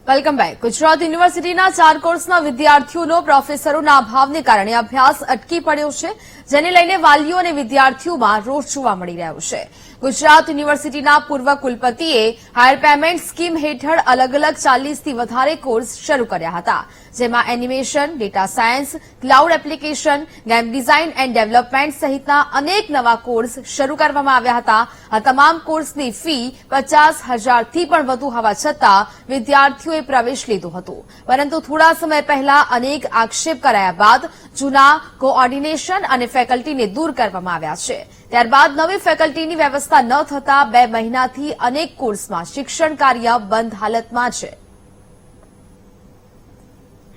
Welcome back. Gujarat યુનિવર્સિટીના 4 કોર્સના વિદ્યાર્થીઓનો પ્રોફેસરોના અભાવને કારણે અભ્યાસ અટકી પડ્યો છે, જેને લઈને વાલીઓ અને વિદ્યાર્થીઓમાં રોષ જોવા મળી રહ્યો છે। ગુજરાત યુનિવર્સિટીના પૂર્વ કુલપતિએ હાયર પેમેન્ટ સ્કીમ હેઠળ અલગ અલગ 40થી વધારે કોર્સ શરૂ કર્યા હતા, જેમાં animation, data science, cloud application, game design and development સહિતના અનેક નવા કોર્સ શરૂ કરવામાં આવ્યા હતા। આ તમામ કોર્સની ફી 50,000થી પણ વધુ હોવા છતાં વિદ્યાર્થીઓએ પ્રવેશ લીધો હતો, પરંતુ થોડા સમય પહેલા અનેક આક્ષેપ કરાયા બાદ જૂના કોઓર્ડિનેશન અને ફેકલ્ટીને દૂર કરવામાં આવ્યા છે। ત્યારબાદ નવી ફેકલ્ટીની વ્યવસ્થા ન થતા 2 મહિનાથી અનેક કોર્સમાં શિક્ષણ કાર્ય બંધ હાલતમાં છે।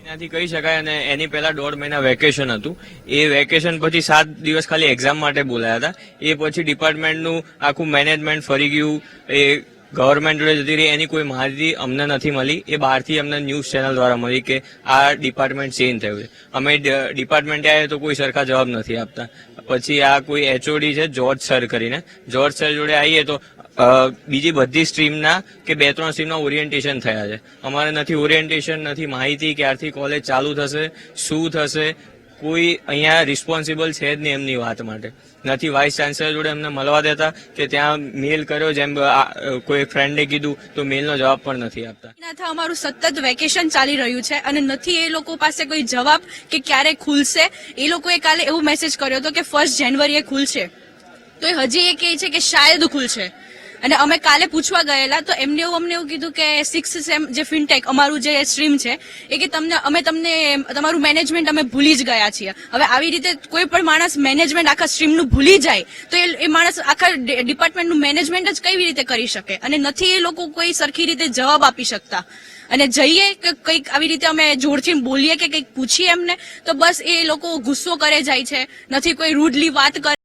એનાથી કહી શકાય અને એની પહેલા 1.5 મહિના વેકેશન હતું। એ વેકેશન પછી 7 દિવસ ખાલી એક્ઝામ માટે બોલાયા હતા। એ પછી ડિપાર્ટમેન્ટનું આખું મેનેજમેન્ટ ફરી ગયું, એ ગવર્મેન્ટ જોડે જતી રહી, એની કોઈ માહિતી અમને નથી મળી। એ બહારથી અમને ન્યૂઝ ચેનલ દ્વારા મળી કે આ ડિપાર્ટમેન્ટ ચેન્જ થયું છે। અમે ડિપાર્ટમેન્ટે આવ્યા તો કોઈ સરખા જવાબ નથી આપતા। પછી આ કોઈ એચઓડી છે જોર્જ સર કરીને, જોર્જ સર જોડે આવીએ તો બીજી બધી સ્ટ્રીમના કે 2-3 સ્ટ્રીમના ઓરિએન્ટેશન થયા છે। અમારે નથી ઓરિએન્ટેશન, નથી માહિતી ક્યારથી કોલેજ ચાલુ થશે, શું થશે, કોઈ અહીંયા રિસ્પોન્સિબલ છે જ નહીં એમની વાત માટે। નથી વાઇસ ચાન્સલર જોડે એમને મળવા દેતા કે ત્યાં મેલ કર્યો, જેમ કોઈ ફ્રેન્ડે કીધું તો મેલનો જવાબ પણ નથી આપતા। અમારું સતત વેકેશન ચાલી રહ્યું છે અને નથી એ લોકો પાસે કોઈ જવાબ કે ક્યારે ખુલશે। એ લોકોએ કાલે એવો મેસેજ કર્યો હતો કે 1 જાન્યુઆરીએ ખુલશે, તો એ હજી એ કહે છે કે શાયદ ખુલશે। અને અમે કાલે પૂછવા ગયેલા તો અમને એવું કીધું કે 6th સેમ જે ફિનટેક અમારું જે સ્ટ્રીમ છે એ કે અમે તમને તમારું મેનેજમેન્ટ અમે ભૂલી જ ગયા છીએ। હવે આવી રીતે કોઈ પણ માણસ મેનેજમેન્ટ આખા સ્ટ્રીમનું ભૂલી જાય તો એ માણસ આખા ડિપાર્ટમેન્ટનું મેનેજમેન્ટ જ કેવી રીતે કરી શકે? અને નથી એ લોકો કોઈ સરખી રીતે જવાબ આપી શકતા। અને જઈએ કે કંઈક આવી રીતે અમે જોરથી બોલીએ કે કંઈક પૂછીએ એમને તો બસ એ લોકો ગુસ્સો કરે જાય છે, નથી કોઈ રૂડલી વાત કરે।